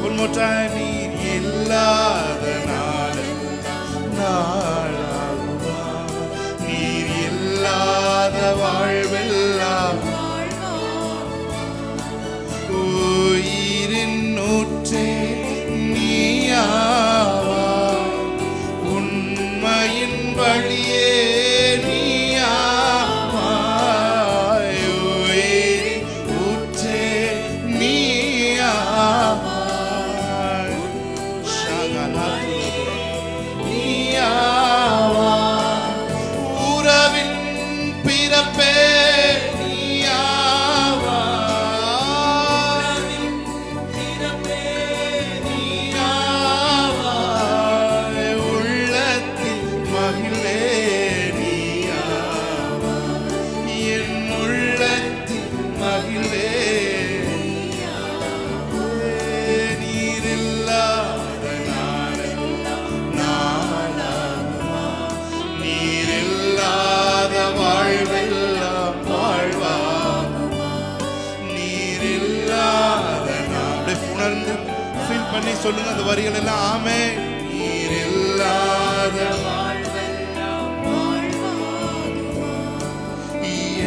One more time. நீர் இல்லாத நாளாகுமா, நீர் இல்லாத வாழ்வெல்லாம் உயிரின் ஊற்றே நீயாவா, உண்மையின் வழியே பண்ணி சொல்லுங்க அந்த வரிகள் எல்லாம். ஆமே. நீர் இல்லாத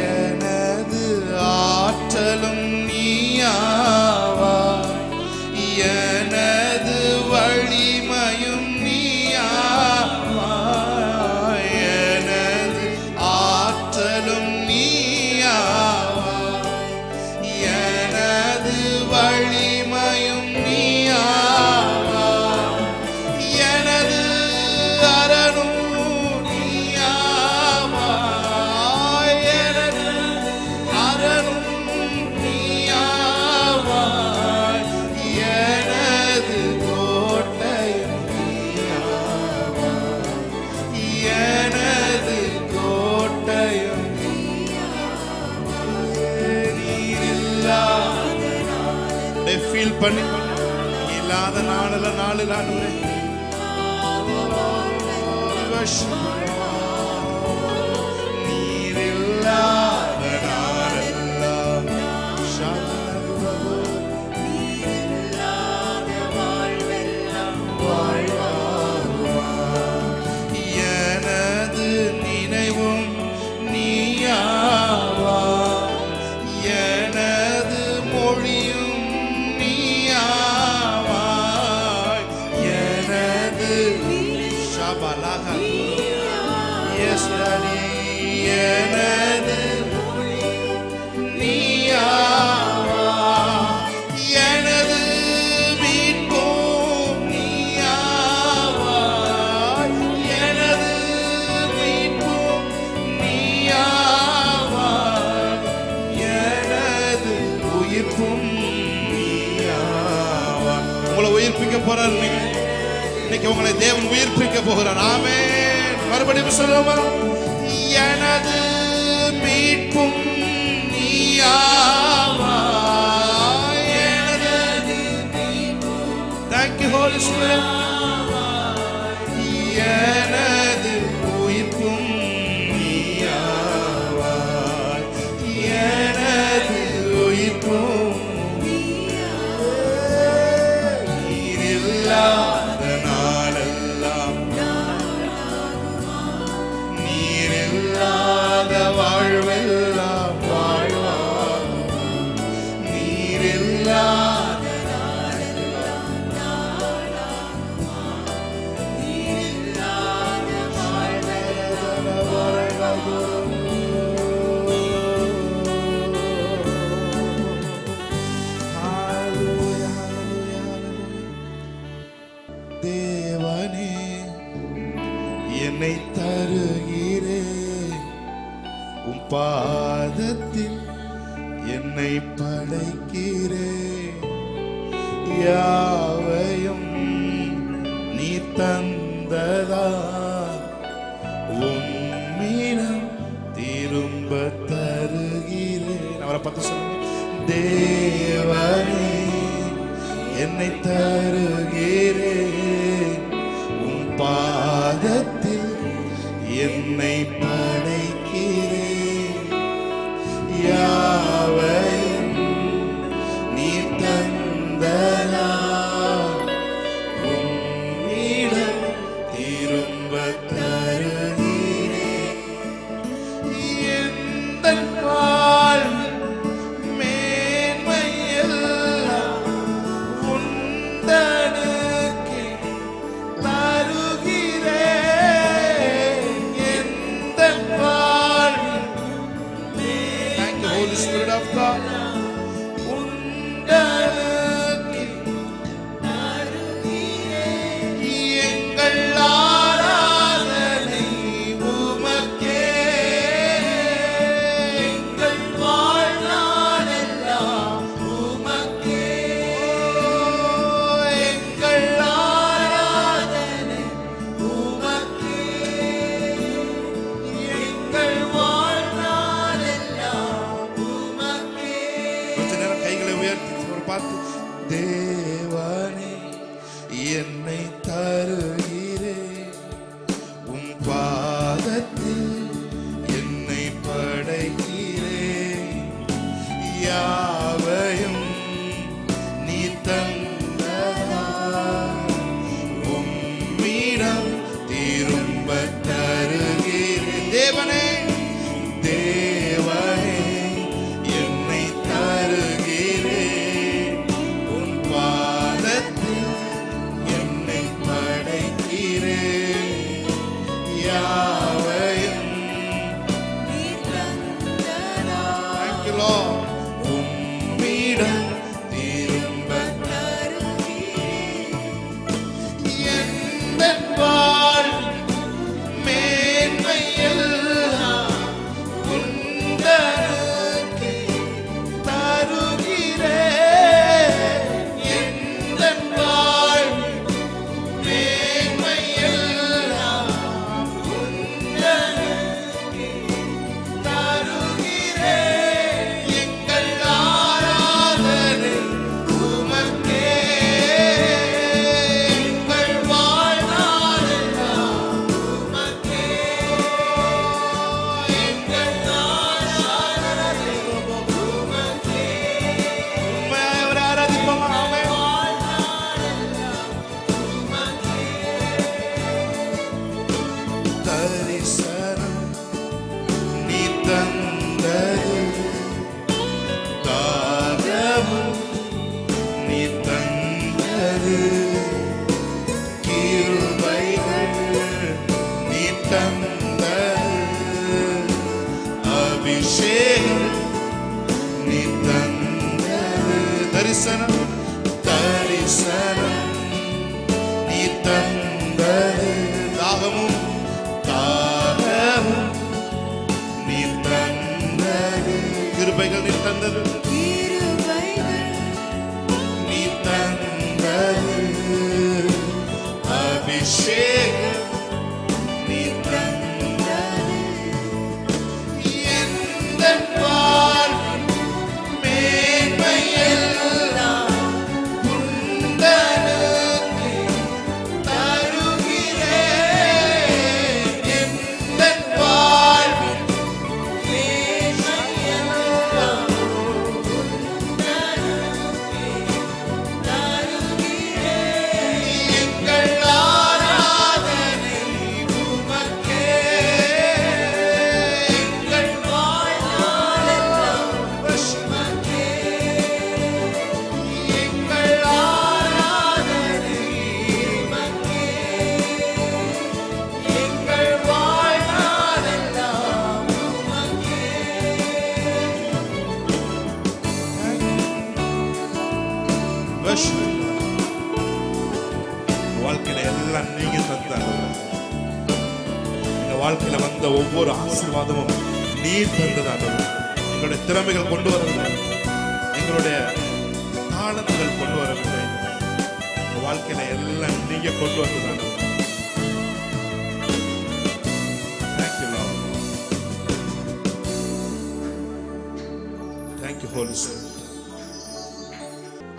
எனது ஆற்றலும் நீயாவா, எனது வலிமையும் நீயாவா, எனது ஆற்றலும் நீயாவா, எனது வலிமையும் ஃபீல் பண்ணி இல்லாத நாளில் ஆண்டவரே நீர் இல்லாத நாளெல்லாம் எனது நினைவும் நீயாவா, எனது மொழியும் எனது நீயாவா, எனது மீட்பும் நீயாவா, எனது மீட்பும் நீயாவா, எனது உயிர்ப்பும் நீயாவா. உங்களை உயிர்ப்பிக்க போறார். இன்னைக்கு உங்களை தேவன் உயிர்ப்பிக்க போகிறார். ஆமென். மறுபடியும் சொல்லுமா, எனது மீட்பும் நீயாவா, எனது மீட்பும். Thank you Holy Spirit. எனது உயிர்ப்பும் நீயாவா, எனது உயிர்ப்பும் நீர் இல்லாத நாளெல்லாம், நீர் இல்லாத வாழ்வெல்லாம் வாழ்வாகும், நீர் இல்லாத நீர் இல்லாத தேவனே என்னை தருகிறேன், உம் பாதத்தில் என்னை படைக்கிறேன், யாவையும் நீ தந்ததா உம்மிடம் திரும்ப தருகிறேன். அவரை பார்த்து சொல்லுங்க, தேவனே என்னை தருகிறேன், உம் பாதத்தில் என்னை படைக்கிறேன், யாவையும் நீ தந்ததா Holy Spirit of God. தேவனே என்னை தருகிறேன் உம் பாதத்தில் என்னை படைக்கிறேன் யாவையும் நீ தந்ததா உம்மிடம் திரும்ப தருகிறேன் தேவனே தேவனே என்னை தருகிறேன் தரிசனம் தரிசனம் நீ தந்தது தாகமும் தாகமும் நீ தந்தது கிருபைகள் நீ தந்தது நீ தந்தது அபிஷேகம் நீ தந்தது எந்த வாழ்க்கையில எல்லாம் நீங்க தந்தாங்க. எங்க வாழ்க்கையில வந்த ஒவ்வொரு ஆசீர்வாதமும் நீர் தந்ததாக. எங்களுடைய திறமைகள் கொண்டு வரவில்லை, எங்களுடைய தாளங்கள் கொண்டு வரவில்லை. வாழ்க்கையில எல்லாம் நீங்க கொண்டு வந்ததாக. Thank you, Lord. Thank you, Holy Spirit.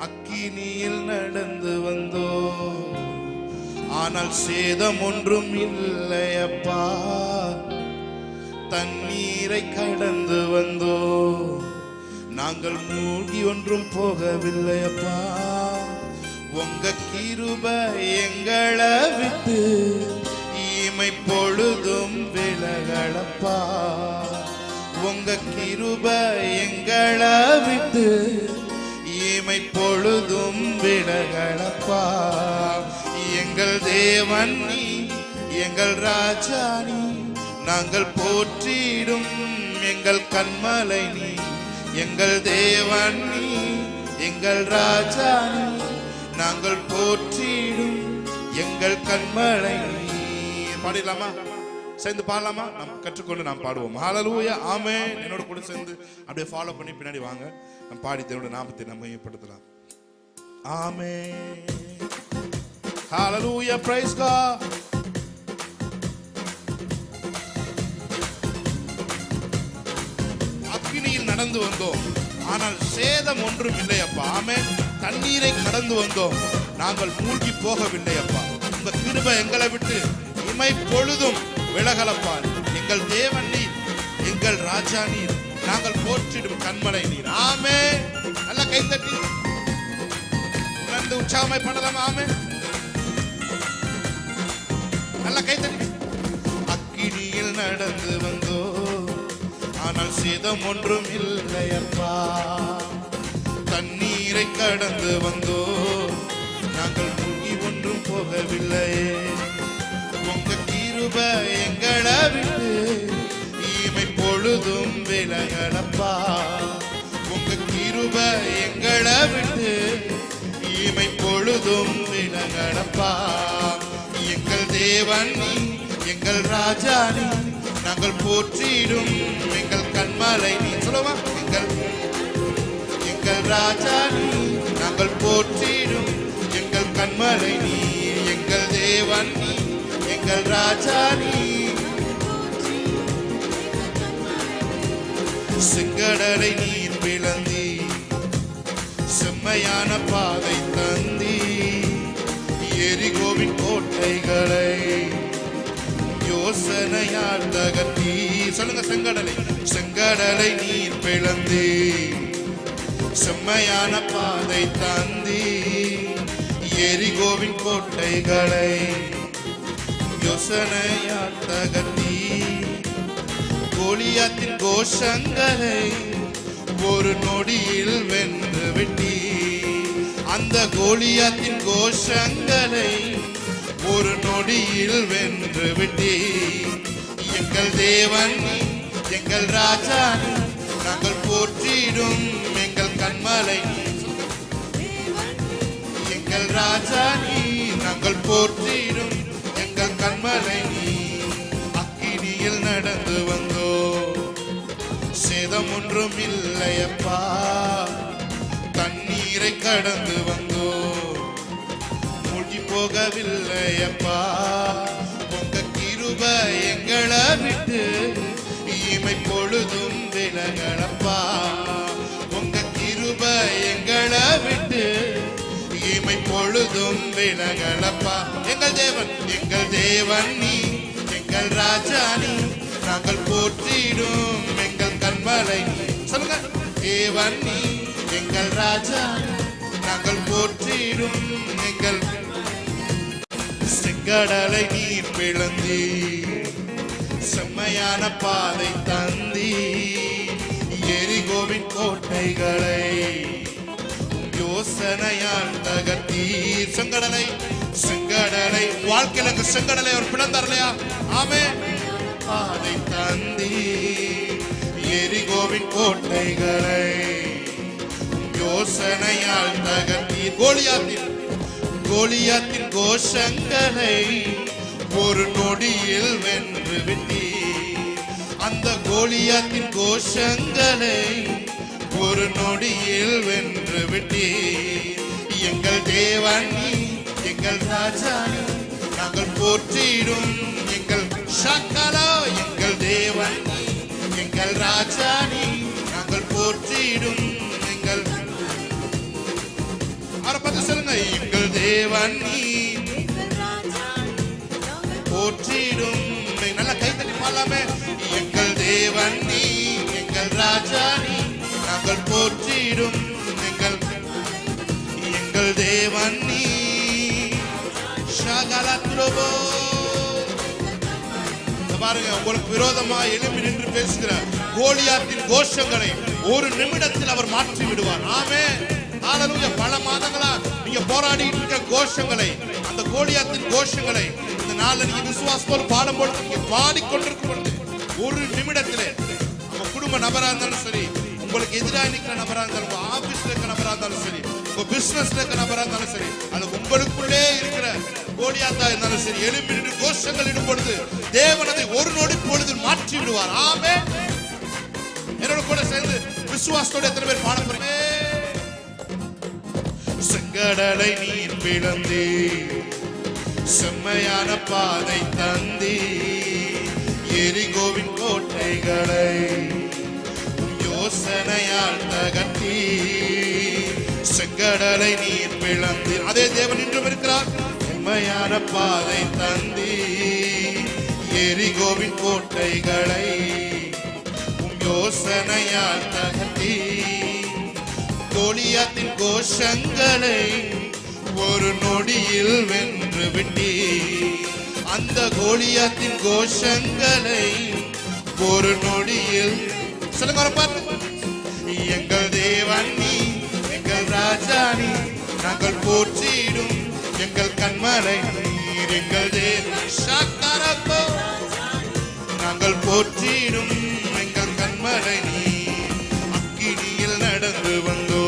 அக்கினியில் நடந்து வந்தோ ஆனால் சேதம் ஒன்றும் இல்லையப்பா. தண்ணீரை கடந்து வந்தோ நாங்கள் மூழ்கி ஒன்றும் போகவில்லையப்பா. உங்க கிருபை எங்களை விட்டு இமை பொழுதும் விலகளப்பா. உங்க கிருபை எங்களை விட்டு இமை பொழுதும் விலகளப்பா. எங்கள் தேவன் நீ, எங்கள் ராஜா நீ, நாங்கள் போற்றிடும் எங்கள் கண்மலை நீ. எங்கள் தேவன் நீ, எங்கள் ராஜா நீ, நாங்கள் போற்றிடும் எங்கள் கண்மலை நீ. பாடிடலாமா? சேர்ந்து பாடலாமா? நாம் கற்றுக்கொண்டு நாம் பாடுவோம். ஹல்லேலூயா, ஆமென். என்னோட கூட சேர்ந்து அப்படியே ஃபாலோ பண்ணி பின்னாடி வாங்க. நாம் பாடி தேவனுடைய நாமத்தை நம்ம மையப்படுத்தலாம். ஆமென். ஹல்லேலூயா, பிரைஸ் காட். அக்கினியில் நடந்து வந்தோம், ஆனால் சேதம் ஒன்றும் இல்லை அப்பா. ஆமென். தண்ணீரை கடந்து வந்தோம், நாங்கள் மூழ்கி போகவில்லை அப்பா. உங்க கிருபை எங்களை விட்டு இமை பொழுதும் விலகலப்பா. எங்கள் தேவன் நீர், எங்கள் ராஜா நீர், நாங்கள் போற்றிடும் கண்மலை நீர். ஆமென். நல்ல கைத்தட்டி உணர்ந்து உற்சாகமாய் பண்ணலாம். ஆமென். நல்ல கைத்தட்டி. அக்கினியில் நடந்து வந்தோ, ஆனால் சேதம் ஒன்றும் இல்லை அப்பா. தண்ணீரை கடந்து வந்தோ, நாங்கள் மூழ்கி ஒன்றும் போகவில்லை. உங்க கிருபை எங்களை விட்டு இமை பொழுதும் விலகலப்பா. உங்க கிருபை எங்களை விட்டு இமை பொழுதும் விலகலப்பா. எங்கள் தேவன் நீ, எங்கள் ராஜா நீ, நாங்கள் போற்றிடும் எங்கள் கண்மலை நீ. சொல்லுவா, எங்கள் ராஜா நீ, நாங்கள் போற்றிடும் எங்கள் கண்மலை நீ. எங்கள் தேவன் நீ, எங்கள் ராஜா நீ. செங்கடலை நீர் பிளந்தி, செம்மையான பாதை தந்தி, எரிகோவின் கோட்டைகளை யோசனையால் தகர்த்தி. சொல்லுங்க, செங்கடலை, செங்கடலை நீர் பிளந்தி, செம்மையான பாதை தந்தி, எரிகோவின் கோட்டைகளை யோசனையால் தகர்த்தி. கோலியாத்தின் கோஷங்களை ஒரு நொடியில் வென்று விட்டி. அந்த கோலியாத்தின் கோஷங்களை ஒரு நொடியில் வென்று விட்டி. எங்கள் தேவன் நீ, எங்கள் ராஜா நீ, நாங்கள் போற்றிடும் எங்கள் கண்மலை நீ. எங்கள் ராஜா நீ, நாங்கள் போற்றிடும் எங்கள் கண்மலை நீ. அக்கினியில் நடந்து வந்தோ, சேதம் ஒன்றும் இல்லையப்பா. தண்ணீரை கடந்து வந்தோ, மூழ்கி போகவில்லையப்பா. உங்க கிருபை எங்களை விட்டு இமை பொழுதும் விலகலப்பா. உங்க கிருபை எங்களை விட்டு இமை பொழுதும் விலகலப்பா. எங்கள் தேவன், எங்கள் தேவன் நீ, எங்கள் ராஜா நீ, நாங்கள் போற்றிடும் எங்கள் கண்மலை நீ. சொல்லுங்க, தேவன் நீ, எங்கள் ராஜா நீ, நாங்கள் போற்றிடும் எங்கள். செங்கடலை நீர் பிளந்தி, செம்மையான பாதை தந்தி, எரிகோவின் கோட்டைகளை யோசனையால் தகர்த்தி. செங்கடலை, செங்கடலை வாழ்க்கையில செங்கடலை அவர் பிளந்தார் இல்லையா? ஆமென். பாதை தந்தி, எரிகோவின் கோட்டைகளை யோசனையால் தகர்த்தி. கோலியாத்தின், கோலியாத்தின் கோஷங்களை ஒரு நொடியில் வென்று விட்டி. அந்த கோலியாத்தின் கோஷங்களை ஒரு நொடியில் வென்று விட்டி. எங்கள் தேவன் நீ, எங்கள் ராஜா நீ, நாங்கள் போற்றிடும் எங்கள் சகலா. எங்கள் தேவன் நீ, எங்கள் ராஜா நீ, நாங்கள் போற்றிடும் எங்கள். அவரை பார்த்து சொல்லுங்க, எங்கள் தேவன் நீ, போற்றிடும். நல்ல கைத்தட்டி பாடலாமே. எங்கள் தேவன் நீ, எங்கள் ராஜா நீ, நாங்கள் போற்றிடும் எங்கள். எங்கள் தேவன் நீ, சகலத்ரோபோ. பாருங்க, உங்களுக்கு விரோதமா எழும்பி நின்று பேசுகிற கோலியாத்தின் கோஷங்களை ஒரு நிமிடத்தில் அவர் மாற்றி விடுவார். ஆமென். ஹல்லேலூயா. பல மாதங்களா நீங்க போராடிட்டு இருக்க கோஷங்களை, அந்த கோலியாத்தின் கோஷங்களை இந்த நாள்ல நீங்க விசுவாசத்தோடு பாடும்போது, நீங்க பாடிக்கொண்டிருக்கும் பொழுது ஒரு நிமிடத்திலே உங்க குடும்ப நபரா இருந்தாலும் சரி, உங்க உங்களுக்கு எதிராக நிற்கிற நபரா இருந்தாலும், உங்க ஆபீஸ்ல இருக்கிற நபரா இருந்தாலும் சரி, உங்க பிசினஸ்ல இருக்கிற நபரா இருந்தாலும் சரி, அது உங்களுக்குள்ளே இருக்கிற கோலியாத்தா இருந்தாலும் சரி, எழுப்பி நின்று கோஷங்கள் இடும் பொழுது தேவன் அதை ஒரு நொடி பொழுது மாற்றி விடுவார். ஆமென். என்னோட கூட சேர்ந்து விசுவாசத்தோட எத்தனை பேர் பாட போறீங்க? செங்கடலை நீர் பிளந்தே, செம்மையான பாதை தந்தே, எரிகோவின் கோட்டைகளை யோசனையால் தகர்த்தி. செங்கடலை நீர் பிளந்தே, அதே தேவன் இன்றும் இருக்கிறார். செம்மையான பாதை தந்தே, எரிகோவின் கோட்டைகளை யோசனையால் தகர்த்தி. கோலியாத்தின் கோஷங்களை ஒரு நொடியில் வென்று விட்டி. அந்த கோலியாத்தின் கோஷங்களை ஒரு நொடியில் சொல்லுங்க. எங்கள் தேவன் நீ, எங்கள் ராஜா நீ, நாங்கள் போற்றிடும் எங்கள் கண்மலை நீர். எங்கள் தேவன் நாங்கள் போற்றிடும் எங்கள் கண்மலை நீ. அக்கினியில் நடந்து வந்தோ,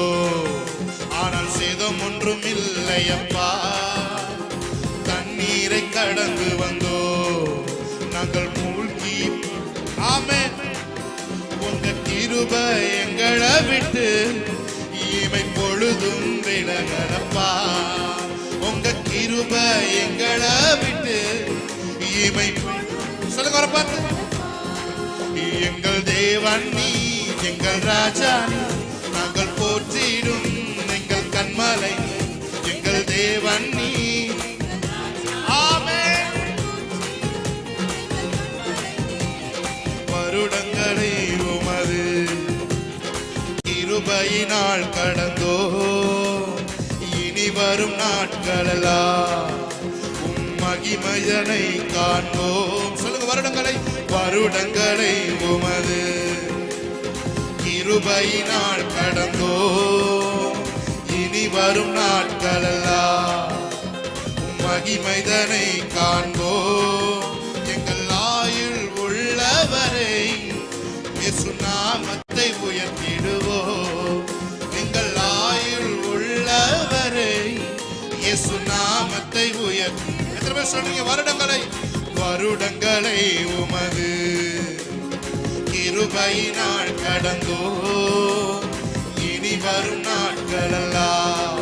ஆனால் சேதம் ஒன்றும் இல்லையப்பா. தண்ணீரை கடந்து வந்தோ, நாங்கள் மூழ்கி. ஆமென். உங்க கிருபை எங்களை விட்டு இமை பொழுதும் விலகலப்பா. உங்க கிருபை எங்களை விட்டு இமை. சொல்லுங்க ஒரு பாட்டு. எங்கள் தேவன் நீ, எங்கள் ராஜா நீ, நாங்கள் போற்றிடும் எங்கள் கண்மலை. எங்கள் தேவன் நீ. ஆமென். வருடங்களை உமது கிருபையினால் கடந்தோ, இனி வரும் நாட்களெல்லாம் உம் மகிமையனை காண்போம். சொல்லுங்க. வருடங்களை உமது கிருபையினால் கடந்தோ, இனி வரும் நாட்களெல்லாம் மகிமைதனை காண்போ. எங்கள் ஆயுள் உள்ளவரை இயேசு நாமத்தை உயர்த்திடுவோ. எங்கள் ஆயுள் உள்ளவரை இயேசு நாமத்தை உயர்த்தி. எத்தனை பேர் சொல்றீங்க? வருடங்களை உமது கிருபையினால் கடந்தோ, இனி வரும் நாட்களெல்லாம்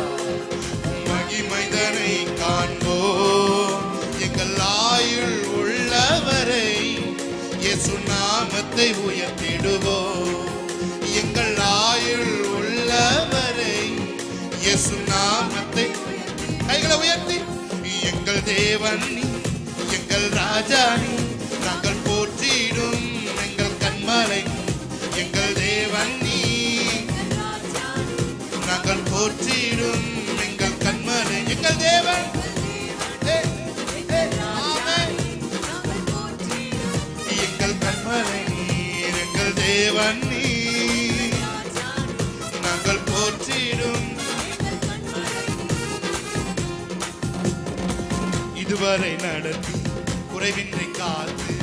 மகிமைதனை காண்போ. எங்கள் ஆயுள் உள்ளவரை இயேசு நாமத்தை உயர்த்திடுவோ. எங்கள் ஆயுள் உள்ளவரை இயேசு நாமத்தை. கைகளை உயர்த்தி. எங்கள் தேவன் நீ, எங்கள் ராஜா நீ, நாங்கள் போற்றிடும் எங்கள் கண்மலை. எங்கள் தேவன் நீ, நாங்கள் போற்றிடும் எங்கள் கண்மலை. எங்கள் தேவன். எங்கள் கண்மலை நீர். எங்கள் தேவன் நீ, நாங்கள் போற்றிடும். இதுவரை நடத்தி குறைவின்றி காத்து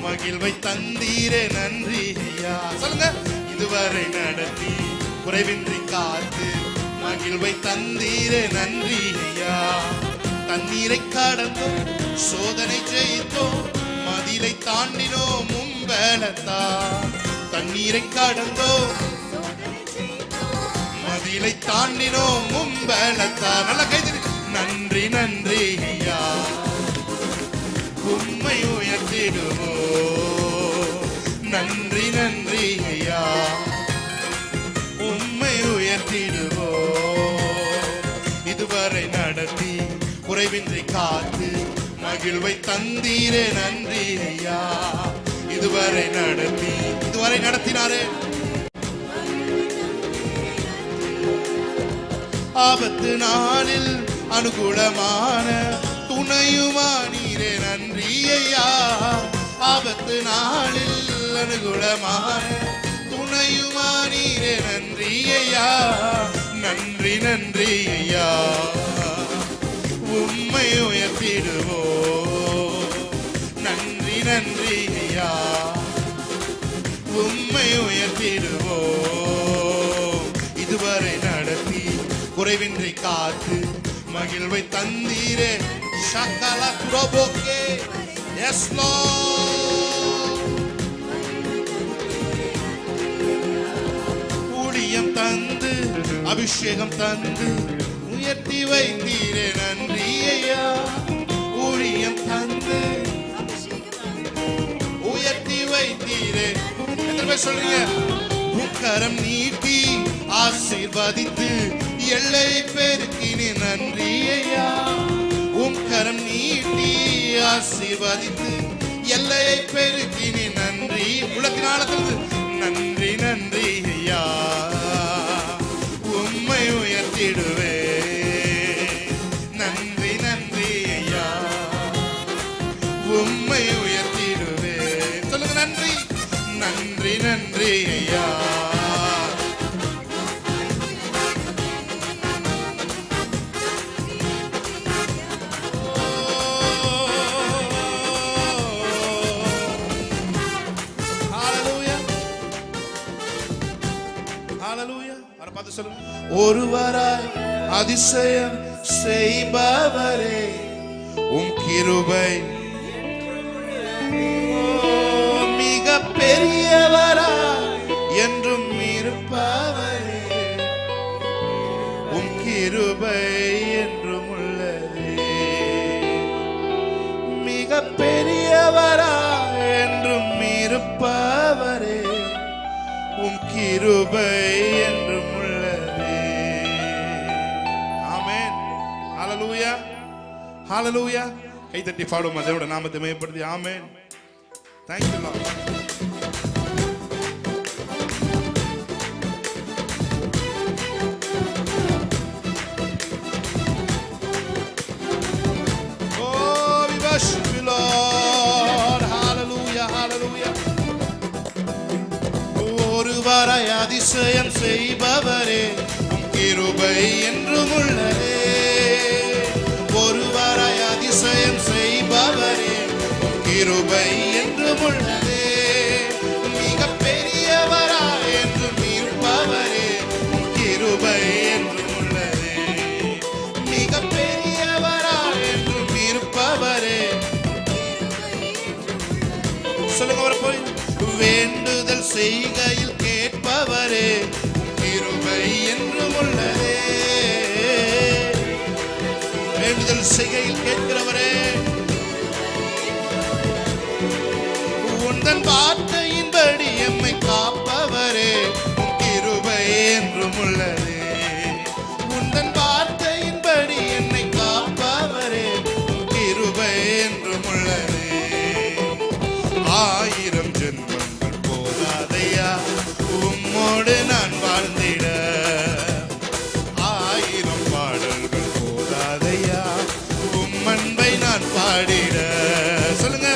மகிழ்வை தந்தீரே நன்றி ஐயா. சொல்லுங்க. இதுவரை நடத்தி குறைவின்றி காத்து மகிழ்வை தந்தீரே நன்றி ஐயா. தண்ணீரை கடந்தோம், சோதனை ஜெயித்தோம், மதிலை தாண்டினோம் மும்பலத்தா. தண்ணீரை கடந்தோம், மதிலை தாண்டினோம் மும்பலத்தா. நல்ல கைது. நன்றி நன்றி ஐயா, உம்மை உயர்த்திடுவோ. நன்றி நன்றி ஐயா, உம்மை உயர்த்திடுவோ. இதுவரை நடத்தி குறைவின்றி காத்து மகிழ்வை தந்தீரே நன்றி ஐயா. இதுவரை நடத்தினாரே. ஆபத்து நாளில் அனுகூலமான துணையுமா நீரே நன்றி ஐயா. ஆபத்து நாளில் அனுகூலமான துணையுமா நீரே நன்றி ஐயா. நன்றி நன்றி ஐயா, உம்மை உயர்த்திடுவோ. நன்றி நன்றி ஐயா, உம்மை உயர்த்திடுவோ. குறைவின்றி காத்து மகிழ்வை தந்தீரே. ஷக்கல குரோபோக்கே. Yes Lord. ஊழியம் தந்து அபிஷேகம் தந்து உயர்த்தி வைத்தீரே, நன்றி ஐயா. ஊழியம் தந்து உயர்த்தி வைத்தீரே. எத்தனை பேர் சொல்றீங்க? உக்கரம் நீட்டி ஆசீர்வதித்து எல்லை பெருக்கினே, நன்றி ஐயா. உக்கரம் நீட்டி ஆசீர்வதித்து எல்லையை பெருக்கினே, நன்றி. உள்ளத்தின் ஆழத்தில் நன்றி நன்றி ஐயா, உம்மை உயர்த்திடுவே. நன்றி நன்றி ஐயா, உம்மை உயர்த்திடுவே. சொல்லுங்க, நன்றி நன்றி நன்றி ஐயா. ஒருவராய் அதிசயம் செய்பவரே, உம் கிருபை மிக பெரியவராய் என்றும் இருப்பவரே, உம் கிருபை என்றும் உள்ளதே. மிக பெரியவராய் என்றும் இருப்பவரே, உம் கிருபை என்றும் உள்ளதே. ஆமென். ஹல்லேலூயா, ஹல்லேலூயா. கை தட்டி பாடுவோம், அதோட நாமத்தை மேம்படுத்தி. ஆமென். Thank you Lord. Oh, we worship you Lord. Hallelujah, hallelujah. ஒருவராய் அதிசயம் செய்பவரே, உம் கிருபை என்றும் உள்ளதே. ஒருவராய் அதிசயம் செய்பவரே, உம் கிருபை என்றும் உள்ளதே. மிக பெரியவராய் என்றும் இருப்பவரே, உம் கிருபை என்றும் உள்ளதே. மிக பெரியவராய் என்றும் இருப்பவரே. சொல்லுங்க, அவர் போய் வேண்டுதல் செய்கையில் கேட்பவரே, கிருபை என்றும் உள்ளதே. வேண்டுதல் செய்கையில் கேட்கிறவரே, உந்தன் வார்த்தையின்படி எம்மை காப்பவரே, கிருபை என்றும் உள்ளதே. உந்தன் வார்த்தையின்படி என்னை காப்பவரே, கிருபை என்றும் உள்ளதே. ஆயிரம் ஜென்மங்கள் போதாதையா உம்மோடு நான் வாழ்ந்திட. ஆயிரம் பாடல்கள் போதாதையா உம் அன்பை நான் பாடிட. சொல்லுங்க,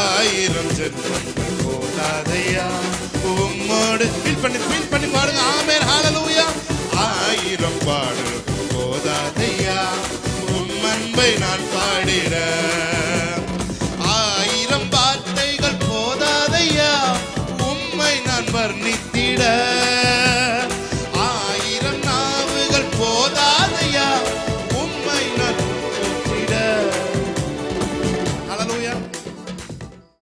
ஆயிரம் ஜென்மங்கள் போதாதையா உம்மோடு. ஃபீல் பண்ணி பாடுங்க. ஆமென், ஹல்லேலூயா.